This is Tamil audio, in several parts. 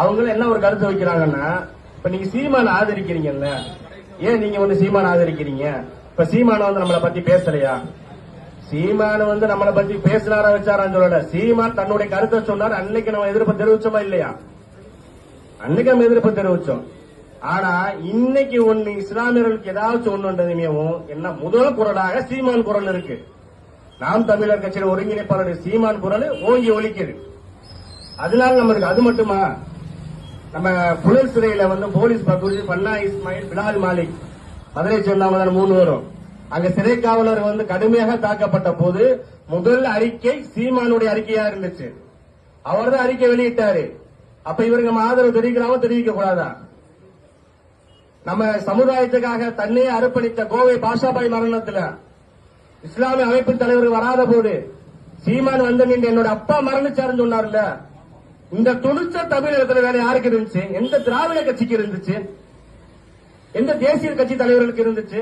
அவங்க என்ன ஒரு கருத்து வைக்கிறாங்கன்னா, இப்ப நீங்க சீமான ஆதரிக்கிறீங்கல்ல, ஏன் நீங்க வந்து சீமான ஆதரிக்கிறீங்க? இப்ப சீமான வந்து நம்மளை பத்தி பேசலையா? சீமான வந்து நம்மளை பத்தி பேசினாரா வச்சாரான்னு சொல்லல. சீமான் தன்னுடைய கருத்தை சொன்னார். அன்னைக்கு நம்ம எதிர்ப்பு தெரிவிச்சோமா இல்லையா? அன்னைக்கு நம்ம எதிர்ப்பு தெரிவிச்சோம். ஆனா இன்னைக்கு ஒண்ணு இஸ்லாமியர்களுக்கு ஏதாச்சும் ஒண்ணுன்றதுமேவும் என்ன முதல் குரலாக சீமான் குரல் இருக்கு. நாம் தமிழர் கட்சியின் ஒருங்கிணைப்பாளர் சீமான் குரல் ஓங்கி ஒலிக்குது. அதனால நம்ம இருக்கு. அது மட்டுமா, நம்ம புழல் சிறையில வந்து போலீஸ் பகுதி பன்னா இஸ்மாயில், பிலால் மாலிக், மதுரை சேர்ந்தவங்க 3 வரும். அங்க சிறை காவலர் வந்து கடுமையாக தாக்கப்பட்ட போது முதல் அறிக்கை சீமானுடைய அறிக்கையா இருந்துச்சு. அவர் தான் அறிக்கை வெளியிட்டாரு. அப்ப இவருக்கு நம்ம ஆதரவு தெரிவிக்கிறாமோ தெரிவிக்க கூடாதா? நம்ம சமுதாயத்துக்காக தன்னையே அர்ப்பணித்த கோவை பாஷாபாய் மரணத்துல இஸ்லாமிய அமைப்பு தலைவர் வராத போது சீமான் வந்து நின்று என்னோட அப்பா மரணிச்சாருன்னு சொன்னார்ல. இந்த துணிச்ச தமிழகத்துல வேற யாருக்கு இருந்துச்சு? எந்த திராவிட கட்சிக்கு இருந்துச்சு? எந்த தேசிய கட்சி தலைவர்களுக்கு இருந்துச்சு?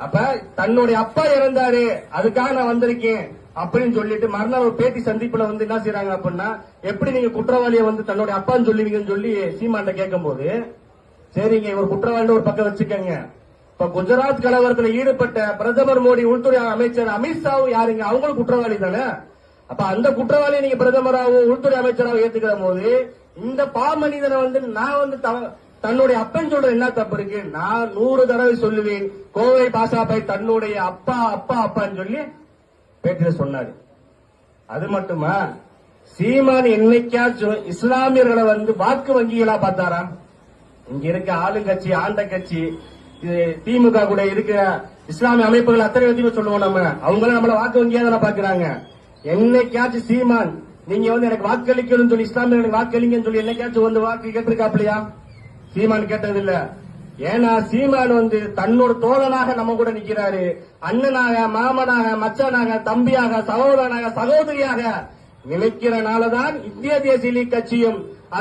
அப்ப தன்னுடைய அப்பா இறந்தாரு, அதுக்காக நான் வந்திருக்கேன் அப்படின்னு சொல்லிட்டு மறுநாள் ஒரு பேட்டி சந்திப்புல வந்து என்ன செய்யறாங்க அப்படின்னா, எப்படி நீங்க குற்றவாளியை வந்து தன்னுடைய அப்பான்னு சொல்லுவீங்கன்னு சொல்லி சீமான்ட்ட கேட்கும் போது, சரிங்க இவர் குற்றவாளி ஒரு பக்கம் வச்சுக்கங்க, இப்ப குஜராத் கலவரத்தில் ஈடுபட்ட பிரதமர் மோடி, உள்துறை அமைச்சர் அமித்ஷாவும் யாருங்க? அவங்களும் குற்றவாளி தானே. அப்ப அந்த குற்றவாளியை நீங்க பிரதமராகவும் உள்துறை அமைச்சராகவும் ஏத்துக்கிற போது இந்த மனிதனை வந்து நான் வந்து தன்னுடைய அப்பன் சொல்ற என்ன தப்பு இருக்கு? நான் 100 தடவை சொல்லுவேன், கோவை பாஷாபாய் தன்னுடைய அப்பா அப்பா அப்பான்னு சொல்லி பேட்டியில சொன்னாரு. அது மட்டுமா, சீமான் என்னைக்காச்சும் இஸ்லாமியர்களை வந்து வாக்கு வங்கிகளா பார்த்தாரா? இங்க இருக்க ஆளுங்கட்சி, ஆண்ட கட்சி, திமுக கூட இருக்க இஸ்லாமிய அமைப்புகள் அத்தனை பேரையும் சொல்லுவோம் நம்ம, அவங்களும் நம்மள வாக்கு வங்கியா தானே பாக்குறாங்க. என்னைக்காச்சும் சீமான் நீங்க வந்து எனக்கு வாக்களிக்கணும்னு சொல்லி இஸ்லாமியர்களுக்கு வாக்களிங்கன்னு சொல்லி என்னைக்காச்சும் வந்து வாக்கு கேட்டிருக்காப்லையா? சீமான் கேட்டது இல்ல. ஏன்னா சீமான் வந்து தன்னோட தோழனாக நம்ம கூட நிக்கிறாரு. அண்ணனாக, மாமனாக, மச்சனாக, தம்பியாக, சகோதரனாக, சகோதரியாக நினைக்கிறனாலதான் இந்திய தேசிய லீக் கட்சியும்